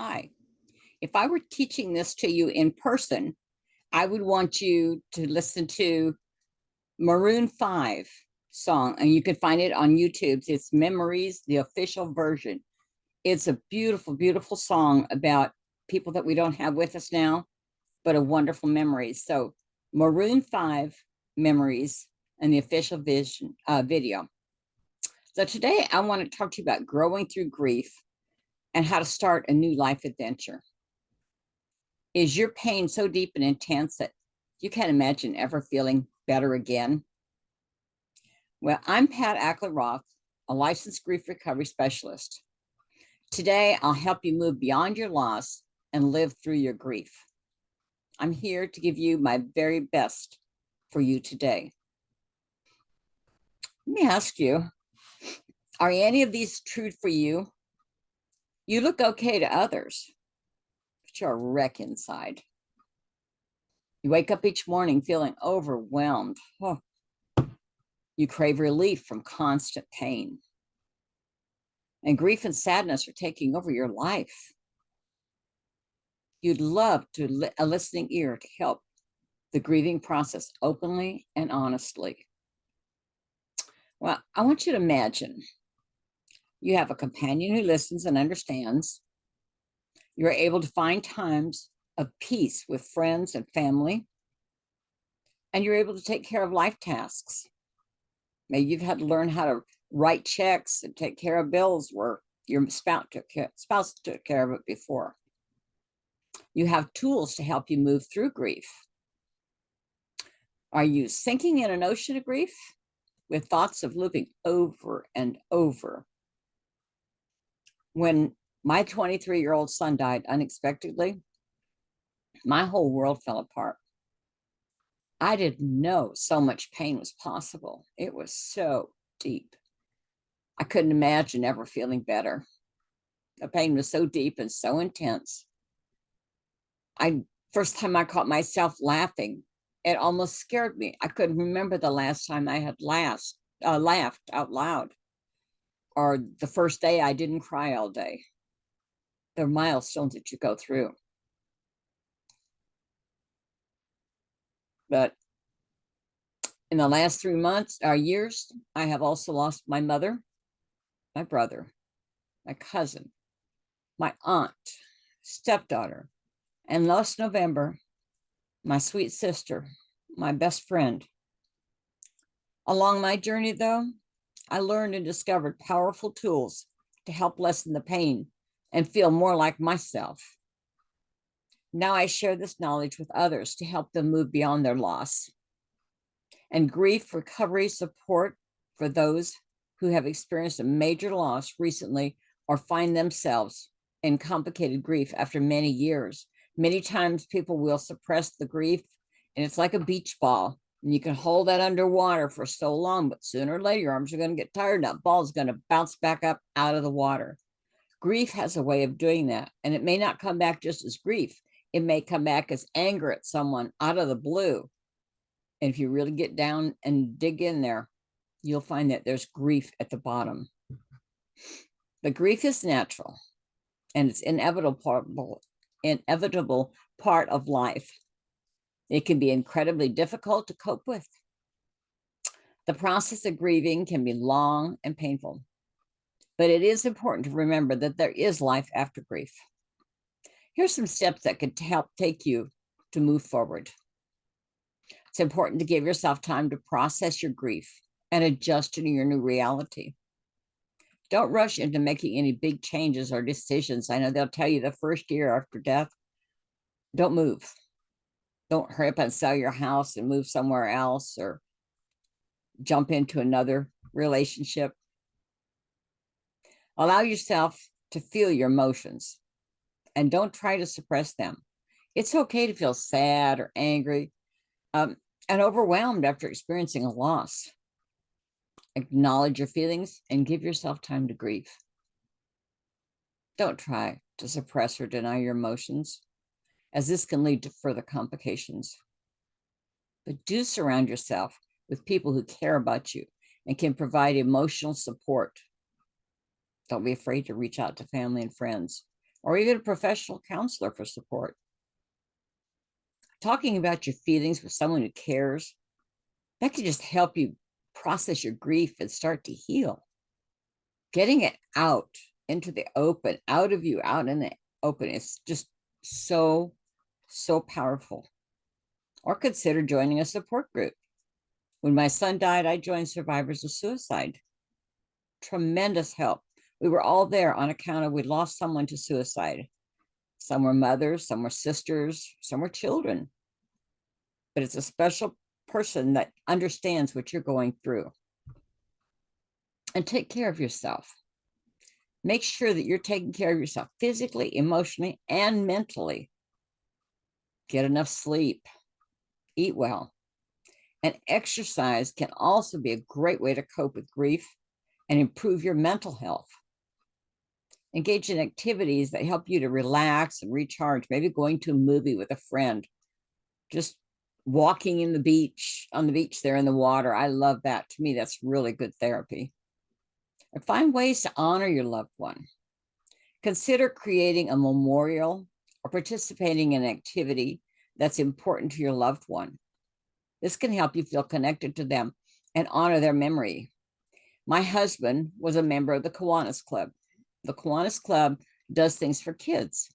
Hi. If I were teaching this to you in person, I would want you to listen to Maroon 5 song, and you can find it on YouTube. It's Memories, the official version. It's a beautiful, beautiful song about people that we don't have with us now, but a wonderful memories. So Maroon 5 Memories and the official video. So today I want to talk to you about growing through grief and how to start a new life adventure. Is your pain so deep and intense that you can't imagine ever feeling better again? Well, I'm Pat Ackler-Roth, a licensed grief recovery specialist. Today, I'll help you move beyond your loss and live through your grief. I'm here to give you my very best for you today. Let me ask you, are any of these true for you? You look okay to others, but you're a wreck inside. You wake up each morning feeling overwhelmed. Oh, you crave relief from constant pain. And grief and sadness are taking over your life. You'd love a listening ear to help the grieving process openly and honestly. Well, I want you to imagine you have a companion who listens and understands. You're able to find times of peace with friends and family, and you're able to take care of life tasks. Maybe you've had to learn how to write checks and take care of bills where your spouse took care of it before. You have tools to help you move through grief. Are you sinking in an ocean of grief with thoughts of looping over and over? When my 23-year-old son died unexpectedly, my whole world fell apart. I didn't know so much pain was possible. It was so deep. I couldn't imagine ever feeling better. The pain was so deep and so intense. First time I caught myself laughing, it almost scared me. I couldn't remember the last time I had laughed out loud, or the first day I didn't cry all day. There are milestones that you go through. But in the last 3 months or years, I have also lost my mother, my brother, my cousin, my aunt, stepdaughter, and last November, my sweet sister, my best friend. Along my journey, though, I learned and discovered powerful tools to help lessen the pain and feel more like myself. Now I share this knowledge with others to help them move beyond their loss. And grief recovery support for those who have experienced a major loss recently or find themselves in complicated grief after many years. Many times people will suppress the grief, and it's like a beach ball. And you can hold that underwater for so long, but sooner or later, your arms are going to get tired. And that ball is going to bounce back up out of the water. Grief has a way of doing that. And it may not come back just as grief. It may come back as anger at someone out of the blue. And if you really get down and dig in there, you'll find that there's grief at the bottom. The grief is natural, and it's inevitable part of life. It can be incredibly difficult to cope with. The process of grieving can be long and painful, but it is important to remember that there is life after grief. Here's some steps that could help take you to move forward. It's important to give yourself time to process your grief and adjust to your new reality. Don't rush into making any big changes or decisions. I know they'll tell you the first year after death, don't move. Don't hurry up and sell your house and move somewhere else or jump into another relationship. Allow yourself to feel your emotions and don't try to suppress them. It's okay to feel sad or angry and overwhelmed after experiencing a loss. Acknowledge your feelings and give yourself time to grieve. Don't try to suppress or deny your emotions, as this can lead to further complications. But do surround yourself with people who care about you and can provide emotional support. Don't be afraid to reach out to family and friends. or even a professional counselor for support. Talking about your feelings with someone who cares, that can just help you process your grief and start to heal. Getting it out into the open, out of you, out in the open, is just so, so powerful. Or consider joining a support group. When my son died, I joined Survivors of Suicide. Tremendous help. We were all there on account of we lost someone to suicide. Some were mothers, some were sisters, some were children. But it's a special person that understands what you're going through. And take care of yourself. Make sure that you're taking care of yourself physically, emotionally, and mentally. Get enough sleep. Eat well. And exercise can also be a great way to cope with grief and improve your mental health. Engage in activities that help you to relax and recharge, maybe going to a movie with a friend, just walking on the beach there in the water. I love that. To me, that's really good therapy. And find ways to honor your loved one. Consider creating a memorial or participating in an activity that's important to your loved one. This can help you feel connected to them and honor their memory. My husband was a member of the Kiwanis Club. The Kiwanis Club does things for kids.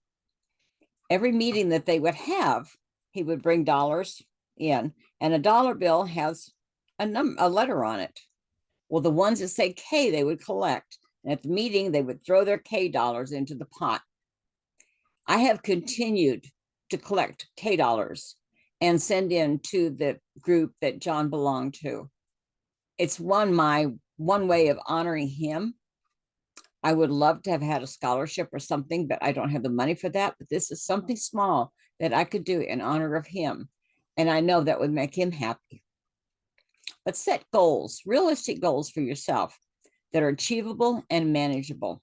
Every meeting that they would have, he would bring dollars in, and a dollar bill has a letter on it. Well, the ones that say K, they would collect. And at the meeting, they would throw their K dollars into the pot. I have continued to collect K dollars and send in to the group that John belonged to. It's one way of honoring him. I would love to have had a scholarship or something, but I don't have the money for that. But this is something small that I could do in honor of him. And I know that would make him happy. But set goals, realistic goals for yourself that are achievable and manageable.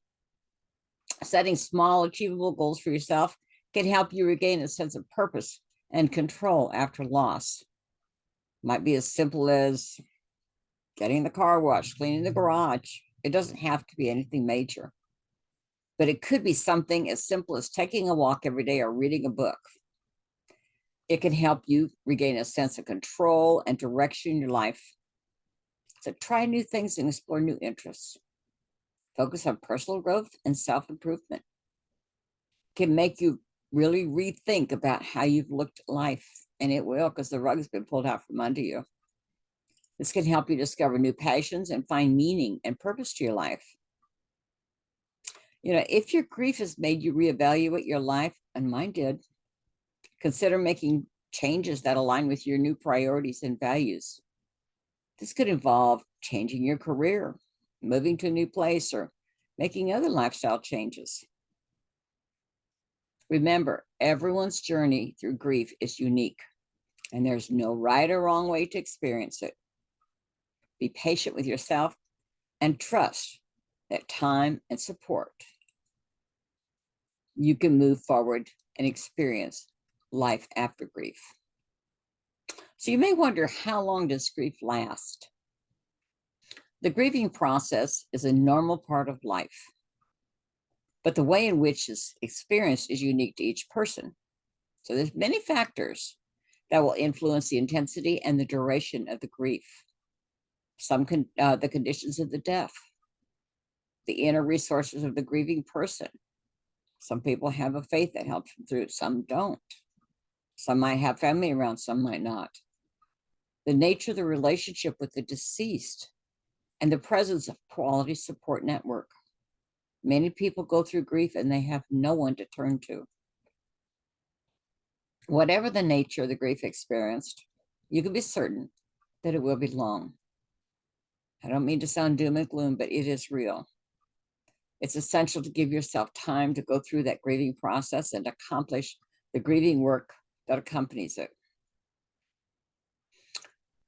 Setting small, achievable goals for yourself can help you regain a sense of purpose and control after loss. Might be as simple as getting the car washed, cleaning the garage. It doesn't have to be anything major. But it could be something as simple as taking a walk every day or reading a book. It can help you regain a sense of control and direction in your life. So try new things and explore new interests. Focus on personal growth and self-improvement. It can make you really rethink about how you've looked at life, and it will, because the rug has been pulled out from under you. This can help you discover new passions and find meaning and purpose to your life. You know, if your grief has made you reevaluate your life, and mine did, consider making changes that align with your new priorities and values. This could involve changing your career, moving to a new place, or making other lifestyle changes. Remember, everyone's journey through grief is unique, and there's no right or wrong way to experience it. Be patient with yourself and trust that time and support, you can move forward and experience life after grief. So you may wonder, how long does grief last? The grieving process is a normal part of life, but the way in which it's experienced is unique to each person. So there's many factors that will influence the intensity and the duration of the grief. The conditions of the death, the inner resources of the grieving person. Some people have a faith that helps them through it, some don't. Some might have family around, some might not. The nature of the relationship with the deceased and the presence of quality support network. Many people go through grief and they have no one to turn to. Whatever the nature of the grief experienced, you can be certain that it will be long. I don't mean to sound doom and gloom, but it is real. It's essential to give yourself time to go through that grieving process and accomplish the grieving work that accompanies it.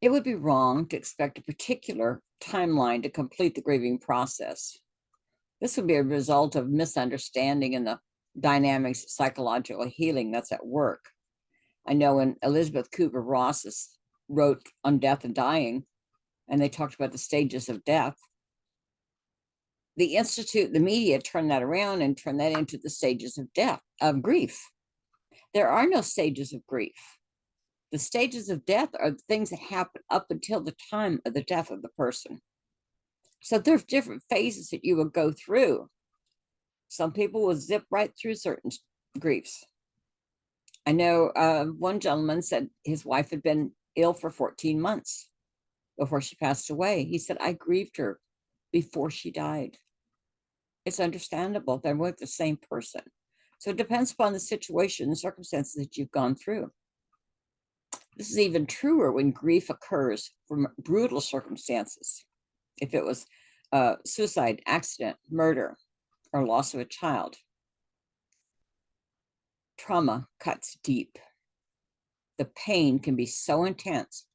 It would be wrong to expect a particular timeline to complete the grieving process. This would be a result of misunderstanding in the dynamics of psychological healing that's at work. I know when Elizabeth Kubler-Ross wrote on death and dying, and they talked about the stages of death, the Institute, the media turned that around and turned that into the stages of death, of grief. There are no stages of grief. The stages of death are the things that happen up until the time of the death of the person. So there's different phases that you will go through. Some people will zip right through certain griefs. I know one gentleman said his wife had been ill for 14 months before she passed away. He said, I grieved her before she died. It's understandable. They're with the same person. So it depends upon the situation and circumstances that you've gone through. This is even truer when grief occurs from brutal circumstances. If it was suicide, accident, murder, or loss of a child. Trauma cuts deep. The pain can be so intense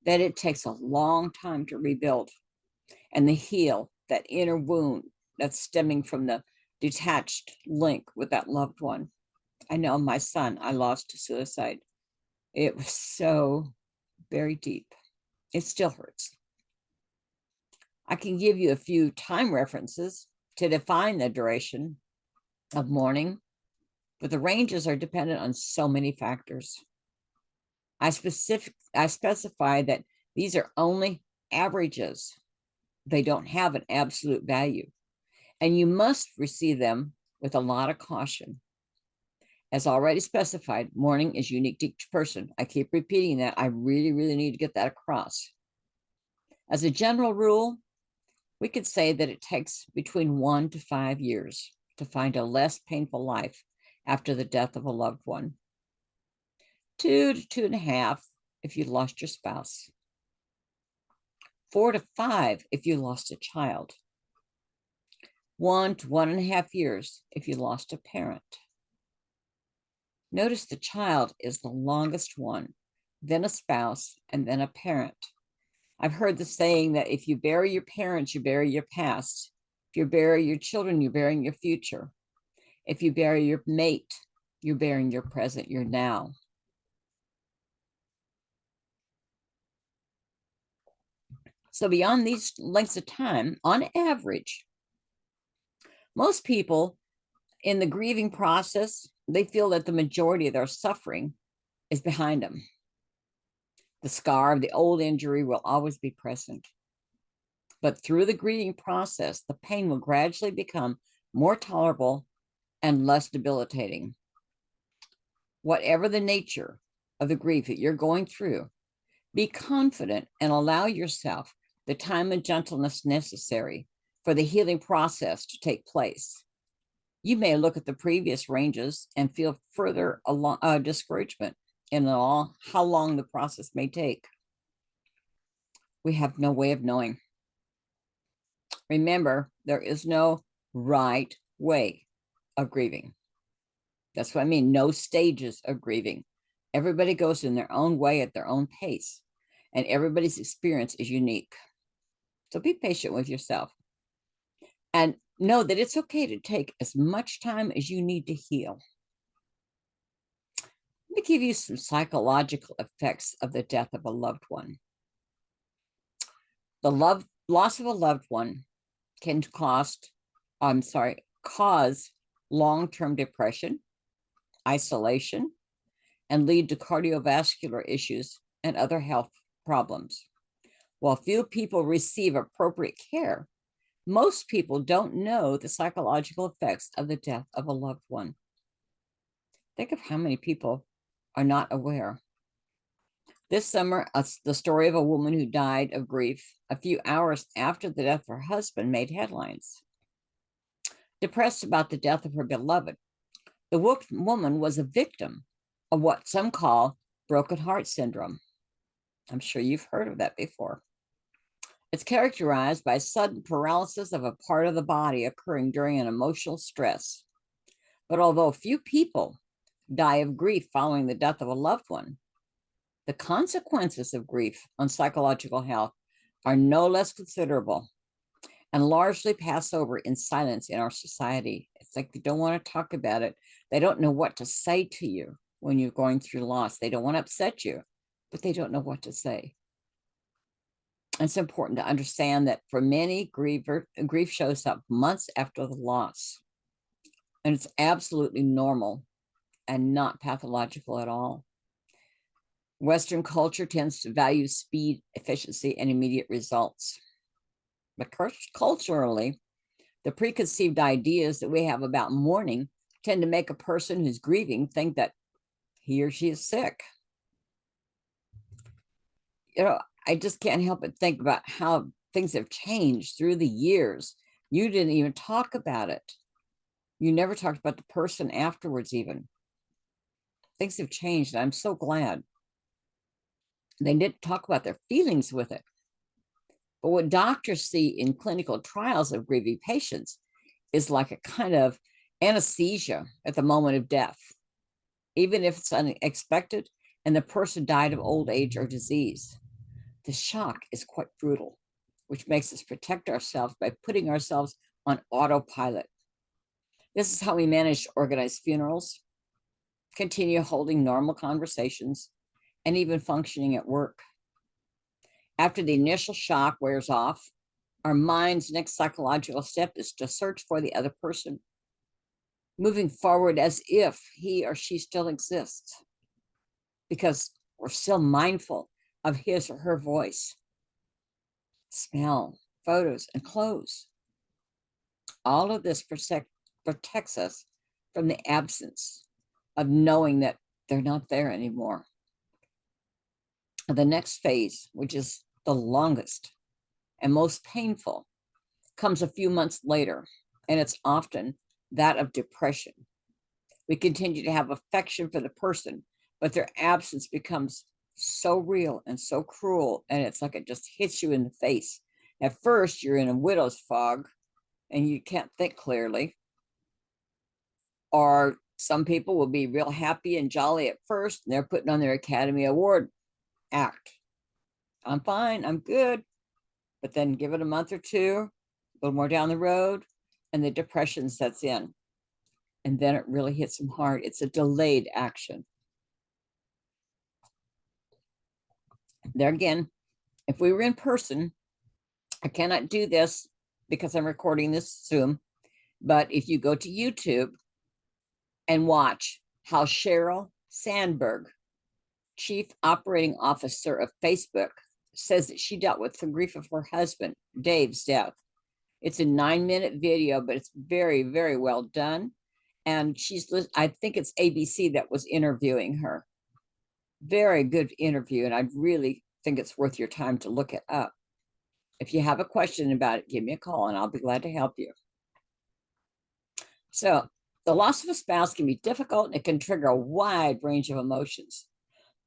that it takes a long time to rebuild and to heal that inner wound that's stemming from the detached link with that loved one. I know my son, I lost to suicide. It was so very deep. It still hurts. I can give you a few time references to define the duration of mourning, but the ranges are dependent on so many factors. I specify that these are only averages. They don't have an absolute value, and you must receive them with a lot of caution. As already specified, mourning is unique to each person. I keep repeating that. I really, really need to get that across. As a general rule, we could say that it takes between 1 to 5 years to find a less painful life after the death of a loved one. 2 to 2.5 if you lost your spouse. 4 to 5 if you lost a child. 1 to 1.5 years if you lost a parent. Notice the child is the longest one, then a spouse, and then a parent. I've heard the saying that if you bury your parents, you bury your past. If you bury your children, you're burying your future. If you bury your mate, you're burying your present, your now. So beyond these lengths of time, on average, most people in the grieving process, they feel that the majority of their suffering is behind them. The scar of the old injury will always be present. But through the grieving process, the pain will gradually become more tolerable and less debilitating. Whatever the nature of the grief that you're going through, be confident and allow yourself the time and gentleness necessary for the healing process to take place. You may look at the previous ranges and feel further discouragement in how long the process may take. We have no way of knowing. Remember, there is no right way of grieving. That's what I mean, no stages of grieving. Everybody goes in their own way at their own pace, and everybody's experience is unique. So be patient with yourself. And know that it's okay to take as much time as you need to heal. Let me give you some psychological effects of the death of a loved one. The loss of a loved one can cause long-term depression, isolation, and lead to cardiovascular issues and other health problems. While few people receive appropriate care, most people don't know the psychological effects of the death of a loved one. Think of how many people are not aware. This summer, the story of a woman who died of grief a few hours after the death of her husband made headlines. Depressed about the death of her beloved, the woman was a victim of what some call broken heart syndrome. I'm sure you've heard of that before. It's characterized by sudden paralysis of a part of the body occurring during an emotional stress. But although few people die of grief following the death of a loved one, the consequences of grief on psychological health are no less considerable and largely pass over in silence in our society. It's like they don't want to talk about it. They don't know what to say to you when you're going through loss. They don't want to upset you, but they don't know what to say. It's important to understand that for many, grief shows up months after the loss, and it's absolutely normal and not pathological at all. Western culture tends to value speed, efficiency, and immediate results. But culturally, the preconceived ideas that we have about mourning tend to make a person who's grieving think that he or she is sick. I just can't help but think about how things have changed through the years. You didn't even talk about it. You never talked about the person afterwards, even. Things have changed, and I'm so glad. They didn't talk about their feelings with it. But what doctors see in clinical trials of grieving patients is like a kind of anesthesia at the moment of death, even if it's unexpected and the person died of old age or disease. The shock is quite brutal, which makes us protect ourselves by putting ourselves on autopilot. This is how we manage to organize funerals, continue holding normal conversations, and even functioning at work. After the initial shock wears off, our mind's next psychological step is to search for the other person, moving forward as if he or she still exists, because we're still mindful of his or her voice, smell, photos, and clothes. All of this protects us from the absence of knowing that they're not there anymore. The next phase, which is the longest and most painful, comes a few months later, and it's often that of depression. We continue to have affection for the person, but their absence becomes so real and so cruel, and it's like it just hits you in the face. At first, you're in a widow's fog, and you can't think clearly. Or some people will be real happy and jolly at first, and they're putting on their Academy Award act. I'm fine, I'm good. But then give it a month or two, a little more down the road, and the depression sets in. And then it really hits them hard. It's a delayed action. There again, if we were in person, I cannot do this because I'm recording this Zoom, but if you go to YouTube and watch how Sheryl Sandberg, Chief Operating Officer of Facebook, says that she dealt with the grief of her husband, Dave's death. It's a 9-minute video, but it's very, very well done. And I think it's ABC that was interviewing her. Very good interview, and I really think it's worth your time to look it up. If you have a question about it, give me a call and I'll be glad to help you. So, the loss of a spouse can be difficult and it can trigger a wide range of emotions.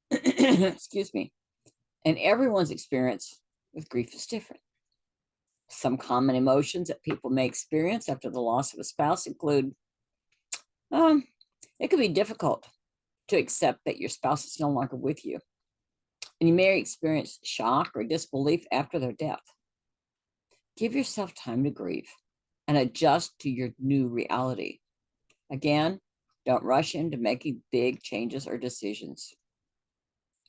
Excuse me. And everyone's experience with grief is different. Some common emotions that people may experience after the loss of a spouse include it can be difficult to accept that your spouse is no longer with you. And you may experience shock or disbelief after their death. Give yourself time to grieve and adjust to your new reality. Again, don't rush into making big changes or decisions.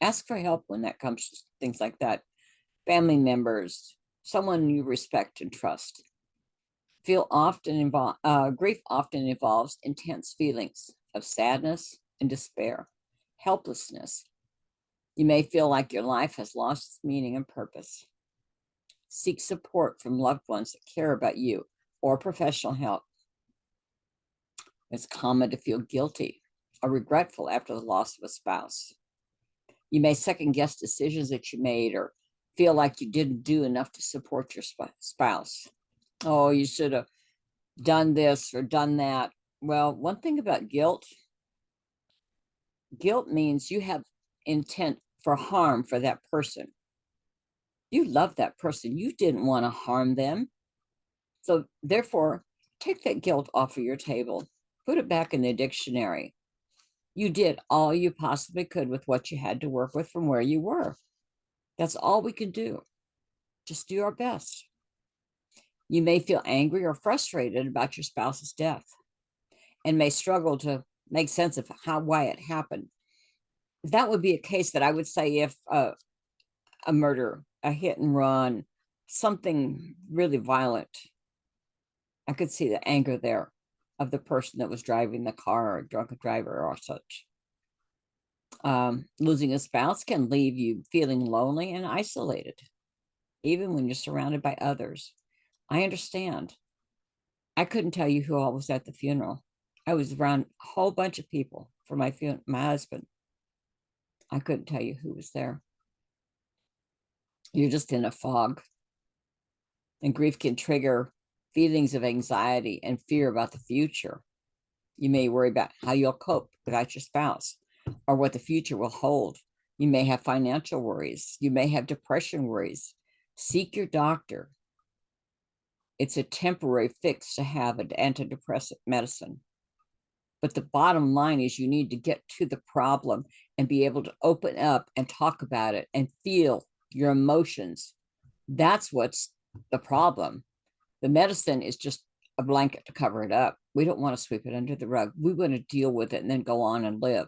Ask for help when that comes to things like that. Family members, someone you respect and trust. Grief often involves intense feelings of sadness and despair, helplessness. You may feel like your life has lost its meaning and purpose. Seek support from loved ones that care about you or professional help. It's common to feel guilty or regretful after the loss of a spouse. You may second guess decisions that you made or feel like you didn't do enough to support your spouse. Oh, you should have done this or done that. Well, one thing about guilt means you have intent for harm for that person. You love that person. You didn't want to harm them. So therefore, take that guilt off of your table. Put it back in the dictionary. You did all you possibly could with what you had to work with from where you were. That's all we can do. Just do our best. You may feel angry or frustrated about your spouse's death and may struggle to make sense of why it happened. That would be a case that I would say if a murder a hit and run, something really violent, I could see the anger there of the person that was driving the car, or a drunken driver or such. Losing a spouse can leave you feeling lonely and isolated, even when you're surrounded by others. I understand. I couldn't tell you who all was at the funeral. I was around a whole bunch of people for my husband. I couldn't tell you who was there. You're just in a fog. And grief can trigger feelings of anxiety and fear about the future. You may worry about how you'll cope without your spouse or what the future will hold. You may have financial worries. You may have depression worries. Seek your doctor. It's a temporary fix to have an antidepressant medicine. But the bottom line is you need to get to the problem and be able to open up and talk about it and feel your emotions. That's what's the problem. The medicine is just a blanket to cover it up. We don't want to sweep it under the rug. We want to deal with it and then go on and live.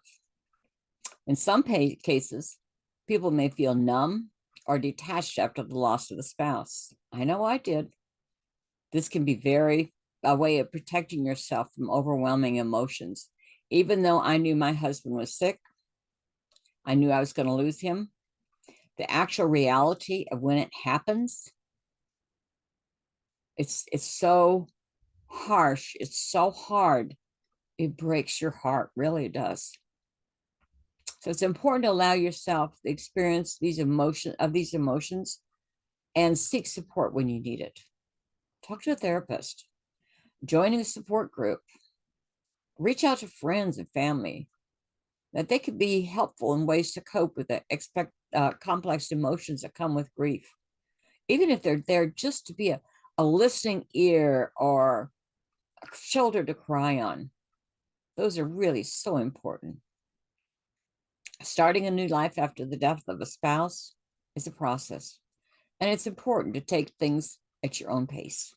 In some cases, people may feel numb or detached after the loss of the spouse. I know I did. This can be a way of protecting yourself from overwhelming emotions. Even though I knew my husband was sick, I knew I was going to lose him. The actual reality of when it happens, it's so harsh. It's so hard. It breaks your heart. Really, it does. So it's important to allow yourself to experience these emotions and seek support when you need it. Talk to a therapist, joining a support group, reach out to friends and family, that they could be helpful in ways to cope with the complex emotions that come with grief. Even if they're there just to be a listening ear or a shoulder to cry on. Those are really so important. Starting a new life after the death of a spouse is a process, and it's important to take things at your own pace.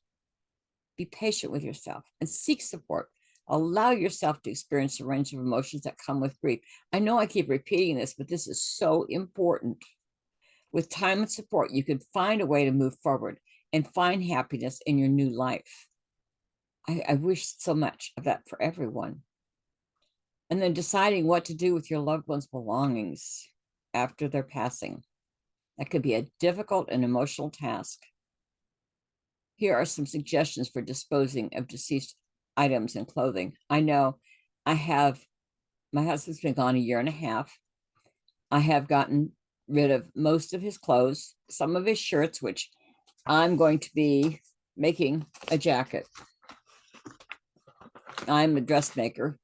Be patient with yourself and seek support. Allow yourself to experience a range of emotions that come with grief. I know I keep repeating this, but this is so important. With time and support, you can find a way to move forward and find happiness in your new life. I wish so much of that for everyone. And then deciding what to do with your loved one's belongings after their passing. That could be a difficult and emotional task. Here are some suggestions for disposing of deceased items and clothing. I know my husband's been gone a year and a half. I have gotten rid of most of his clothes, some of his shirts, which I'm going to be making a jacket. I'm a dressmaker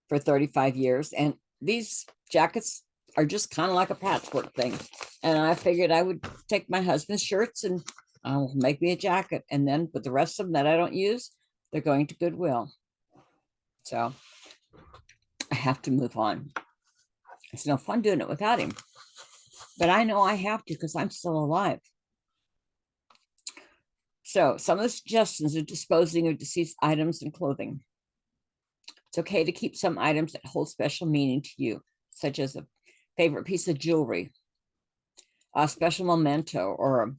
for 35 years, and these jackets are just kind of like a patchwork thing. And I figured I would take my husband's shirts and I'll make me a jacket. And then with the rest of them that I don't use, they're going to Goodwill. So I have to move on. It's no fun doing it without him. But I know I have to because I'm still alive. So some of the suggestions are disposing of deceased items and clothing. It's okay to keep some items that hold special meaning to you, such as a favorite piece of jewelry, a special memento, or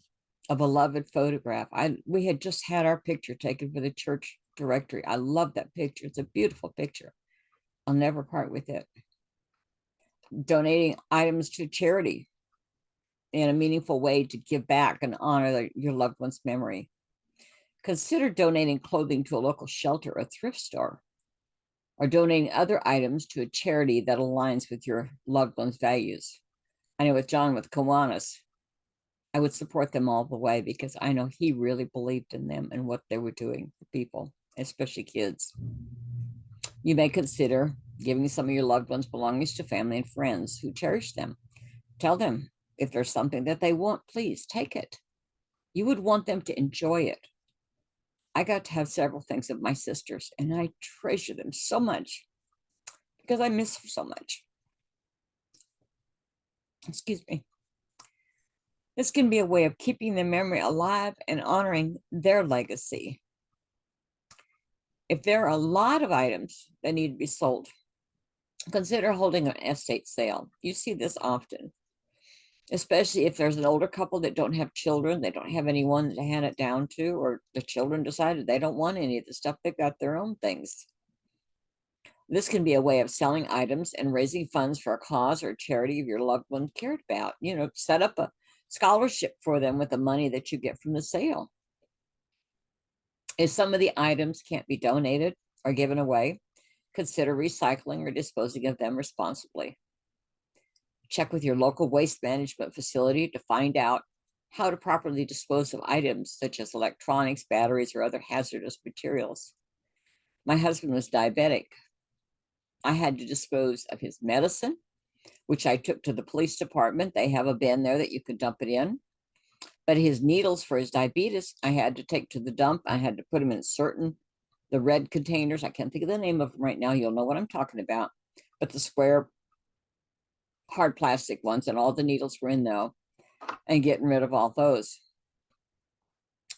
a beloved photograph. We had just had our picture taken for the church directory. I love that picture. It's a beautiful picture. I'll never part with it. Donating items to charity in a meaningful way to give back and honor your loved one's memory. Consider donating clothing to a local shelter or thrift store, or donating other items to a charity that aligns with your loved one's values. I know with John, with Kiwanis, I would support them all the way because I know he really believed in them and what they were doing for people, especially kids. You may consider giving some of your loved ones' belongings to family and friends who cherish them. Tell them if there's something that they want, please take it. You would want them to enjoy it. I got to have several things of my sister's, and I treasure them so much because I miss her so much. Excuse me. This can be a way of keeping their memory alive and honoring their legacy. If there are a lot of items that need to be sold, consider holding an estate sale. You see this often. especially if there's an older couple that don't have children, they don't have anyone to hand it down to, or the children decided they don't want any of the stuff, they've got their own things. This can be a way of selling items and raising funds for a cause or a charity of your loved one cared about. Set up a scholarship for them with the money that you get from the sale. If some of the items can't be donated or given away, consider recycling or disposing of them responsibly. Check with your local waste management facility to find out how to properly dispose of items such as electronics, batteries, or other hazardous materials. My husband was diabetic. I had to dispose of his medicine, which I took to the police department. They have a bin there that you can dump it in. But his needles for his diabetes, I had to take to the dump. I had to put them in the red containers. I can't think of the name of them right now. You'll know what I'm talking about. But the square, hard plastic ones, and all the needles were in there, and getting rid of all those.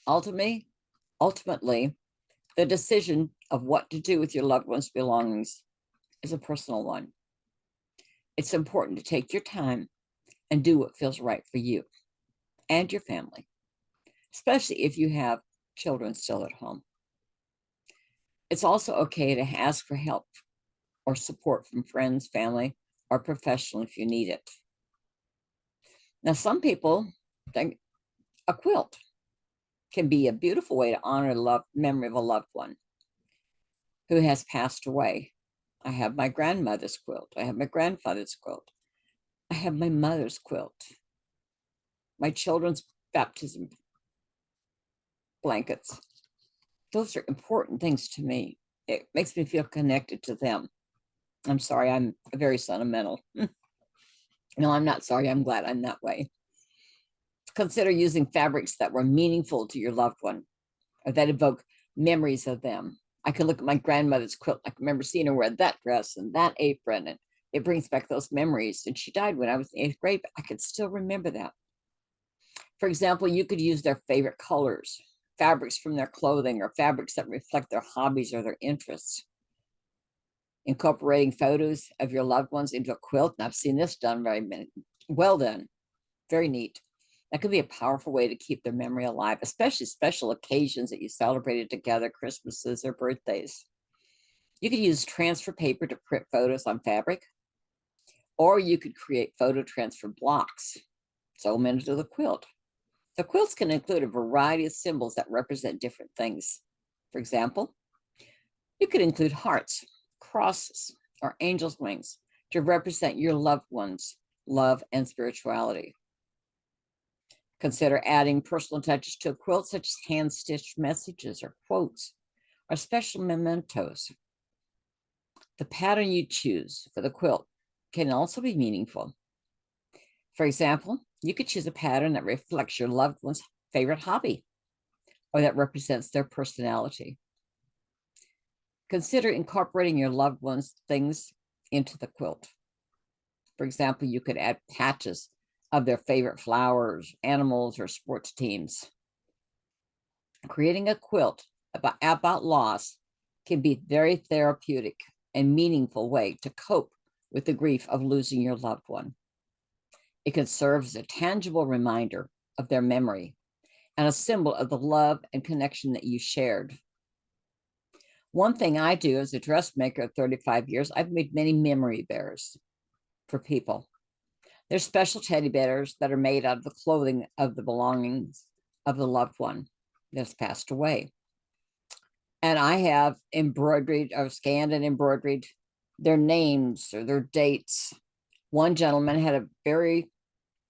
Ultimately, the decision of what to do with your loved one's belongings is a personal one. It's important to take your time and do what feels right for you and your family, especially if you have children still at home. It's also okay to ask for help or support from friends, family, or professional if you need it. Now, some people think a quilt can be a beautiful way to honor the memory of a loved one who has passed away. I have my grandmother's quilt. I have my grandfather's quilt. I have my mother's quilt. My children's baptism blankets. Those are important things to me. It makes me feel connected to them. I'm sorry, I'm very sentimental. No, I'm not sorry. I'm glad I'm that way. Consider using fabrics that were meaningful to your loved one or that evoke memories of them. I can look at my grandmother's quilt. I can remember seeing her wear that dress and that apron, and it brings back those memories. And she died when I was in 8th grade, but I can still remember that. For example, you could use their favorite colors, fabrics from their clothing, or fabrics that reflect their hobbies or their interests. Incorporating photos of your loved ones into a quilt, and I've seen this done well done, very neat. That could be a powerful way to keep their memory alive, especially special occasions that you celebrated together, Christmases or birthdays. You could use transfer paper to print photos on fabric, or you could create photo transfer blocks, sew them into the quilt. The quilts can include a variety of symbols that represent different things. For example, you could include hearts, crosses, or angel's wings to represent your loved ones' love and spirituality. Consider adding personal touches to a quilt, such as hand-stitched messages or quotes or special mementos. The pattern you choose for the quilt can also be meaningful. For example, you could choose a pattern that reflects your loved one's favorite hobby or that represents their personality. Consider incorporating your loved one's things into the quilt. For example, you could add patches of their favorite flowers, animals, or sports teams. Creating a quilt about loss can be a very therapeutic and meaningful way to cope with the grief of losing your loved one. It can serve as a tangible reminder of their memory and a symbol of the love and connection that you shared. One thing I do as a dressmaker of 35 years, I've made many memory bears for people. They're special teddy bears that are made out of the clothing of the belongings of the loved one that's passed away. And I have embroidered or scanned and embroidered their names or their dates. One gentleman had a very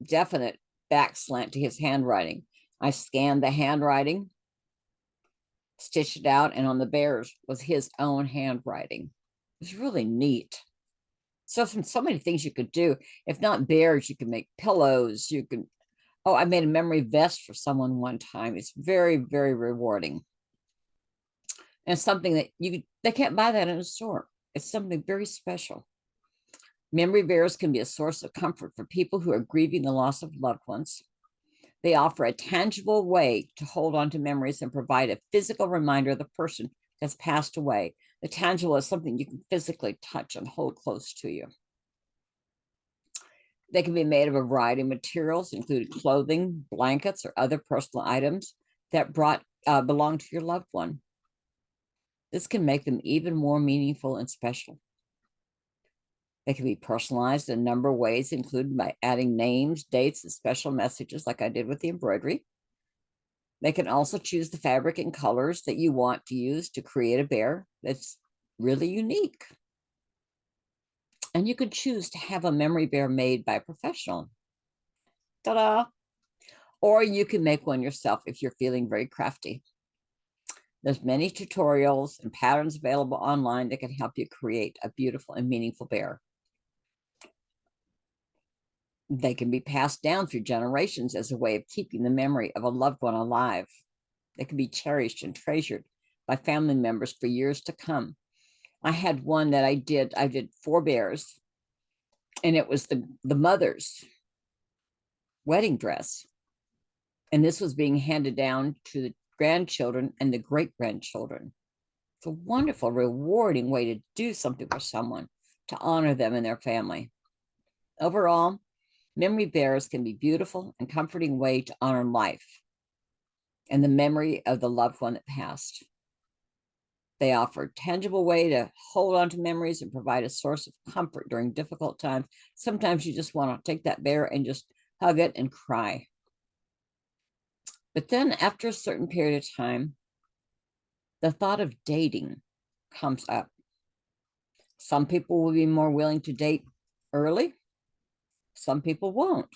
definite back slant to his handwriting. I scanned the handwriting, stitched it out, and on the bears was his own handwriting. It was really neat. So many things you could do. If not bears, you can make pillows. I made a memory vest for someone one time. It's very, very rewarding. And something that they can't buy that in a store. It's something very special. Memory bears can be a source of comfort for people who are grieving the loss of loved ones. They offer a tangible way to hold on to memories and provide a physical reminder of the person that's passed away. The tangible is something you can physically touch and hold close to you. They can be made of a variety of materials, including clothing, blankets, or other personal items that belong to your loved one. This can make them even more meaningful and special. They can be personalized in a number of ways, including by adding names, dates, and special messages, like I did with the embroidery. They can also choose the fabric and colors that you want to use to create a bear that's really unique. And you can choose to have a memory bear made by a professional. Ta-da! Or you can make one yourself if you're feeling very crafty. There's many tutorials and patterns available online that can help you create a beautiful and meaningful bear. They can be passed down through generations as a way of keeping the memory of a loved one alive. They can be cherished and treasured by family members for years to come. I had one that I did 4 bears, and it was the mother's wedding dress. And this was being handed down to the grandchildren and the great-grandchildren. It's a wonderful, rewarding way to do something for someone, to honor them and their family. Overall, memory bears can be beautiful and comforting way to honor life and the memory of the loved one that passed. They offer a tangible way to hold on to memories and provide a source of comfort during difficult times. Sometimes you just want to take that bear and just hug it and cry. But then after a certain period of time, the thought of dating comes up. Some people will be more willing to date early. Some people won't.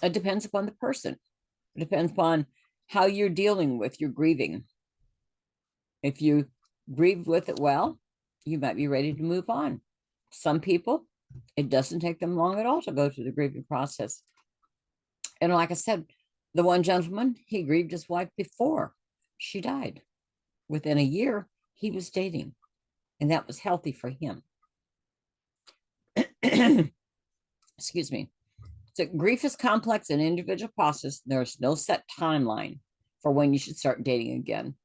It depends upon the person. It depends upon how you're dealing with your grieving. If you grieve with it well, you might be ready to move on. Some people, it doesn't take them long at all to go through the grieving process. And like I said, the one gentleman, he grieved his wife before she died. Within a year, he was dating, and that was healthy for him. Excuse me. So grief is complex and individual process. There's no set timeline for when you should start dating again.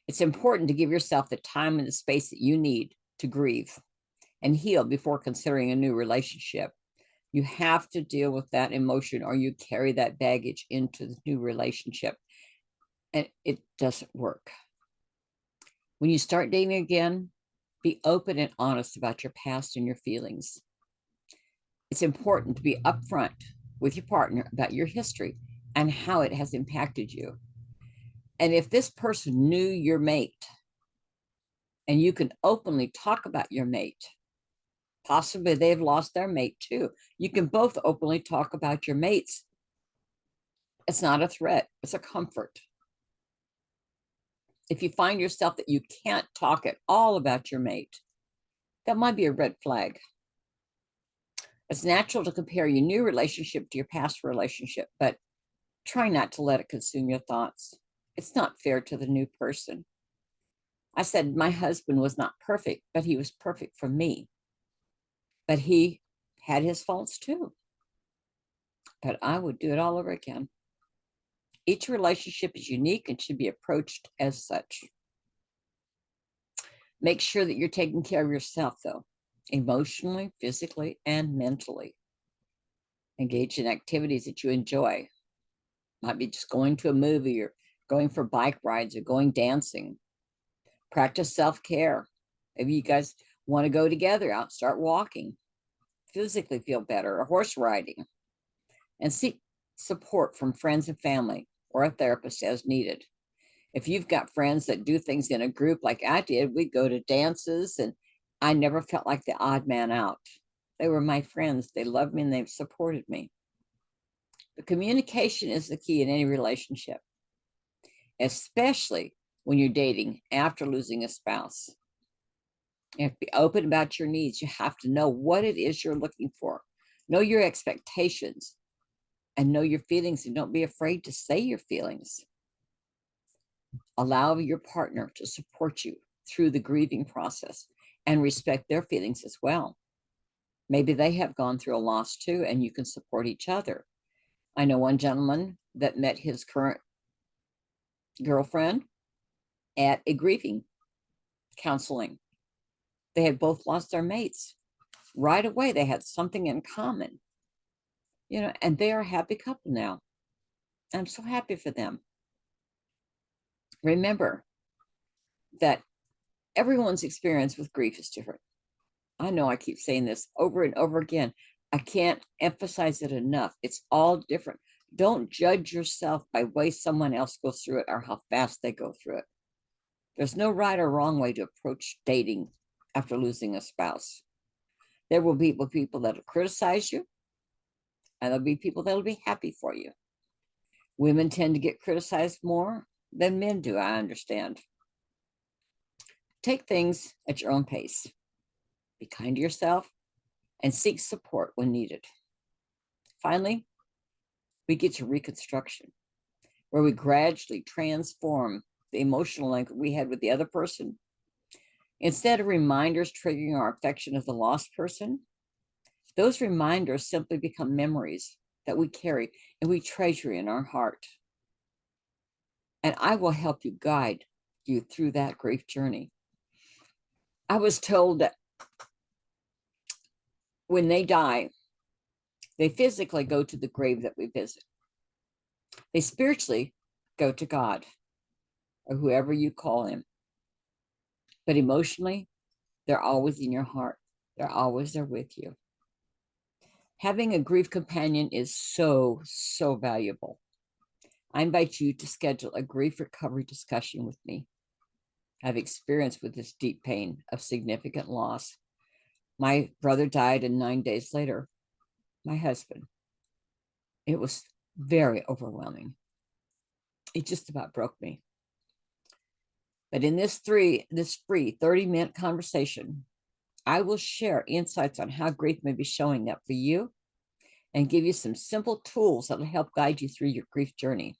It's important to give yourself the time and the space that you need to grieve and heal before considering a new relationship. You have to deal with that emotion, or you carry that baggage into the new relationship, and it doesn't work. When you start dating again, be open and honest about your past and your feelings. It's important to be upfront with your partner about your history and how it has impacted you. And if this person knew your mate, and you can openly talk about your mate, possibly they've lost their mate too. You can both openly talk about your mates. It's not a threat, it's a comfort. If you find yourself that you can't talk at all about your mate, that might be a red flag. It's natural to compare your new relationship to your past relationship, but try not to let it consume your thoughts. It's not fair to the new person. I said my husband was not perfect, but he was perfect for me. But he had his faults too. But I would do it all over again. Each relationship is unique and should be approached as such. Make sure that you're taking care of yourself, though, emotionally, physically, and mentally. Engage in activities that you enjoy. Might be just going to a movie, or going for bike rides, or going dancing. Practice self-care. Maybe you guys want to go together out, start walking, physically feel better, or horse riding. And seek support from friends and family or a therapist as needed. If you've got friends that do things in a group like I did, we'd go to dances, and I never felt like the odd man out. They were my friends. They loved me and they supported me. But communication is the key in any relationship, especially when you're dating after losing a spouse. You have to be open about your needs. You have to know what it is you're looking for. Know your expectations and know your feelings, and don't be afraid to say your feelings. Allow your partner to support you through the grieving process and respect their feelings as well. Maybe they have gone through a loss too, and you can support each other. I know one gentleman that met his current girlfriend at a grieving counseling. They had both lost their mates. Right away, they had something in common, and they are a happy couple now. I'm so happy for them. Remember that everyone's experience with grief is different. I know I keep saying this over and over again. I can't emphasize it enough. It's all different. Don't judge yourself by the way someone else goes through it or how fast they go through it. There's no right or wrong way to approach dating after losing a spouse. There will be people that'll criticize you, and there'll be people that'll be happy for you. Women tend to get criticized more than men do, I understand. Take things at your own pace. Be kind to yourself and seek support when needed. Finally, we get to reconstruction, where we gradually transform the emotional link we had with the other person. Instead of reminders triggering our affection of the lost person, those reminders simply become memories that we carry and we treasure in our heart. And I will help you guide you through that grief journey. I was told that when they die, they physically go to the grave that we visit. They spiritually go to God or whoever you call him. But emotionally, they're always in your heart. They're always there with you. Having a grief companion is so, so valuable. I invite you to schedule a grief recovery discussion with me. I've experienced with this deep pain of significant loss. My brother died, and 9 days later, my husband. It was very overwhelming. It just about broke me. But in this free 30-minute conversation, I will share insights on how grief may be showing up for you and give you some simple tools that will help guide you through your grief journey.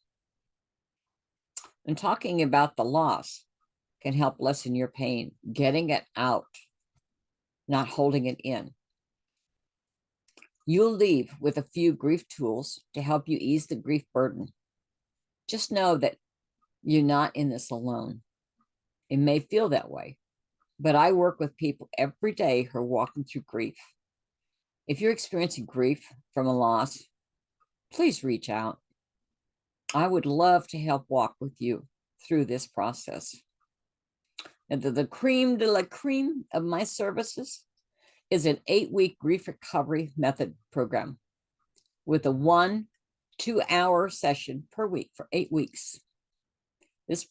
And talking about the loss can help lessen your pain, getting it out, not holding it in. You'll leave with a few grief tools to help you ease the grief burden. Just know that you're not in this alone. It may feel that way, but I work with people every day who are walking through grief. If you're experiencing grief from a loss, please reach out. I would love to help walk with you through this process. And the cream de la cream of my services is an 8-week grief recovery method program with a 1-2-hour session per week for 8 weeks. This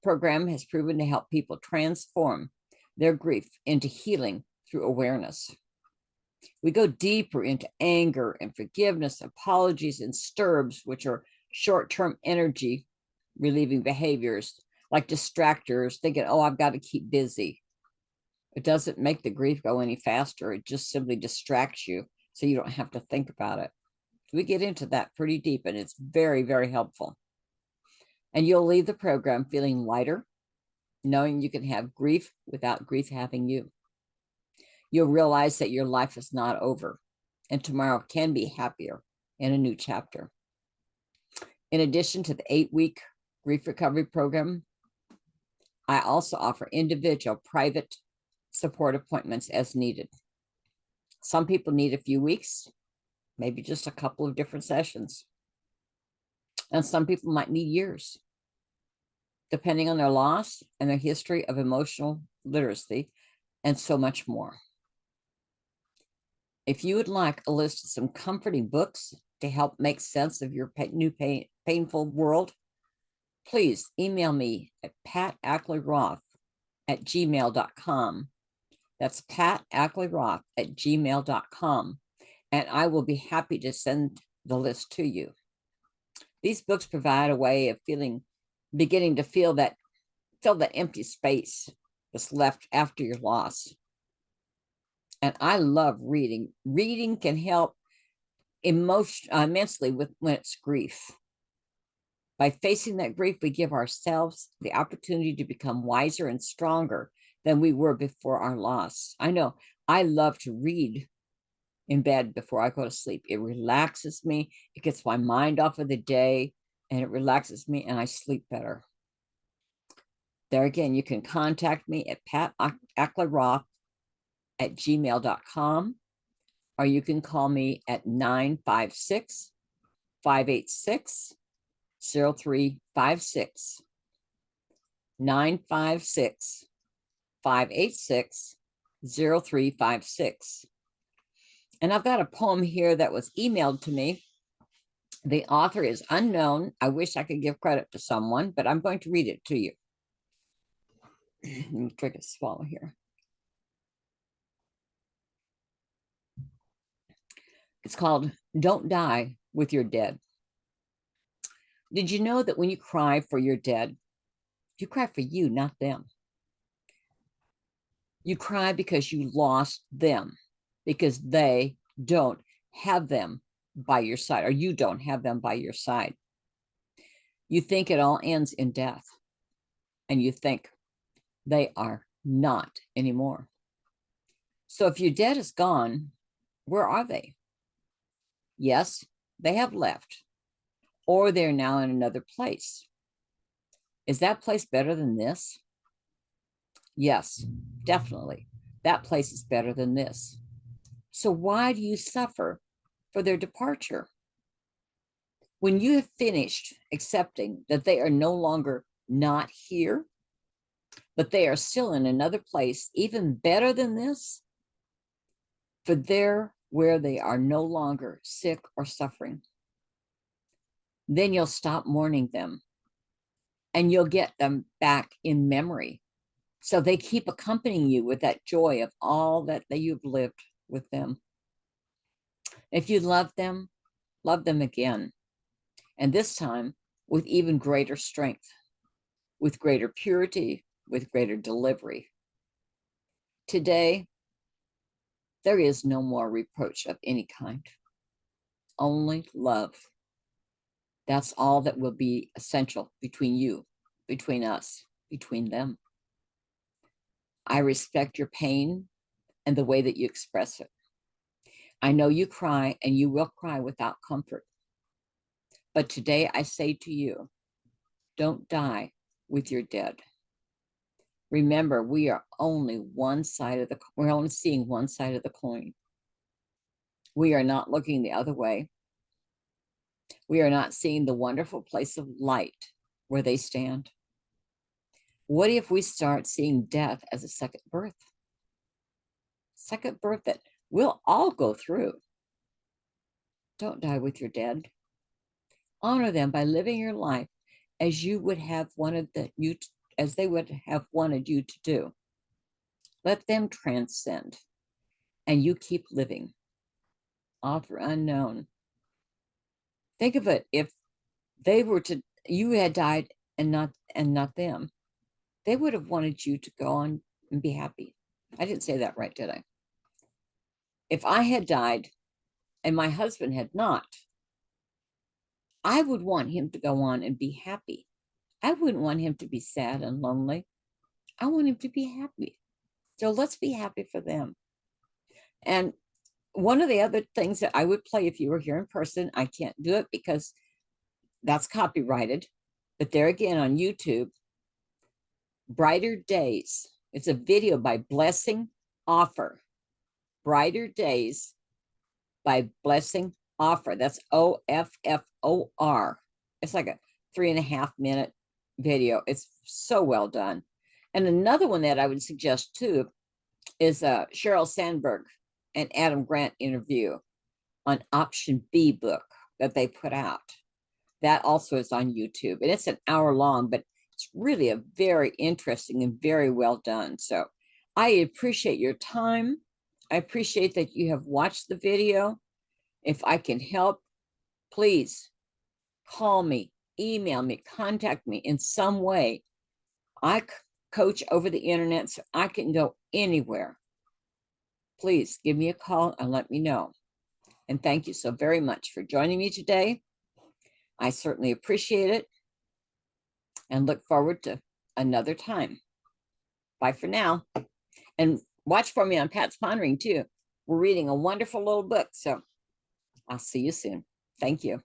program has proven to help people transform their grief into healing through awareness. We go deeper into anger and forgiveness, apologies, and stirbs, which are short-term energy relieving behaviors like distractors, thinking, oh, I've got to keep busy. It doesn't make the grief go any faster. It just simply distracts you so you don't have to think about it. We get into that pretty deep, and it's very, very helpful. And you'll leave the program feeling lighter, knowing you can have grief without grief having you. You'll realize that your life is not over, and tomorrow can be happier in a new chapter. In addition to the 8-week grief recovery program, I also offer individual private support appointments as needed. Some people need a few weeks, maybe just a couple of different sessions. And some people might need years, depending on their loss and their history of emotional literacy, and so much more. If you would like a list of some comforting books to help make sense of your new painful world, please email me at patackleyroth@gmail.com. That's patackleyroth@gmail.com, and I will be happy to send the list to you. These books provide a way of beginning to fill that empty space that's left after your loss. And I love reading. Reading can help immensely when it's grief. By facing that grief, we give ourselves the opportunity to become wiser and stronger than we were before our loss. I know I love to read in bed before I go to sleep. It relaxes me. It gets my mind off of the day, and it relaxes me, and I sleep better. There again, you can contact me at patackleyroth patspondering@gmail.com, or you can call me at 956-586-0356. 956-586-0356. And I've got a poem here that was emailed to me. The author is unknown. I wish I could give credit to someone, but I'm going to read it to you. Let me take a swallow here. It's called Don't Die with Your Dead. Did you know that when you cry for your dead, you cry for you, not them? You cry because you lost them, because they don't have them by your side, or you don't have them by your side. You think it all ends in death, and you think they are not anymore. So if your dead is gone, where are they? Yes, they have left, or they're now in another place. Is that place better than this? Yes, definitely. That place is better than this. So why do you suffer for their departure? When you have finished accepting that they are no longer not here, but they are still in another place, even better than this, for there where they are no longer sick or suffering, then you'll stop mourning them and you'll get them back in memory. So they keep accompanying you with that joy of all that you've lived with them. If you love them again. And this time with even greater strength, with greater purity, with greater delivery. Today, there is no more reproach of any kind, only love. That's all that will be essential between you, between us, between them. I respect your pain and the way that you express it. I know you cry and you will cry without comfort. But today I say to you, don't die with your dead. Remember, we are only we're only seeing one side of the coin. We are not looking the other way. We are not seeing the wonderful place of light where they stand. What if we start seeing death as a second birth? Second birth that we'll all go through. Don't die with your dead. Honor them by living your life as you would have wanted as they would have wanted you to do. Let them transcend, and you keep living. Author unknown. Think of it, if you had died and not them, they would have wanted you to go on and be happy. I didn't say that right, did I? If I had died and my husband had not, I would want him to go on and be happy. I wouldn't want him to be sad and lonely. I want him to be happy. So let's be happy for them. And one of the other things that I would play if you were here in person, I can't do it because that's copyrighted, but there again on YouTube, Brighter Days. It's a video by Blessing Offer. Brighter Days by Blessing Offer. That's OFFOR. It's like a 3.5-minute video. It's so well done. And another one that I would suggest too is Sheryl Sandberg and Adam Grant interview on Option B book that they put out. That also is on YouTube, and it's an hour long, but it's really a very interesting and very well done. So I appreciate your time. I appreciate that you have watched the video. If I can help, please call me, email me, contact me in some way. I coach over the internet, so I can go anywhere. Please give me a call and let me know. And thank you so very much for joining me today. I certainly appreciate it and look forward to another time. Bye for now. And watch for me on Pat's Pondering too. We're reading a wonderful little book. So I'll see you soon. Thank you.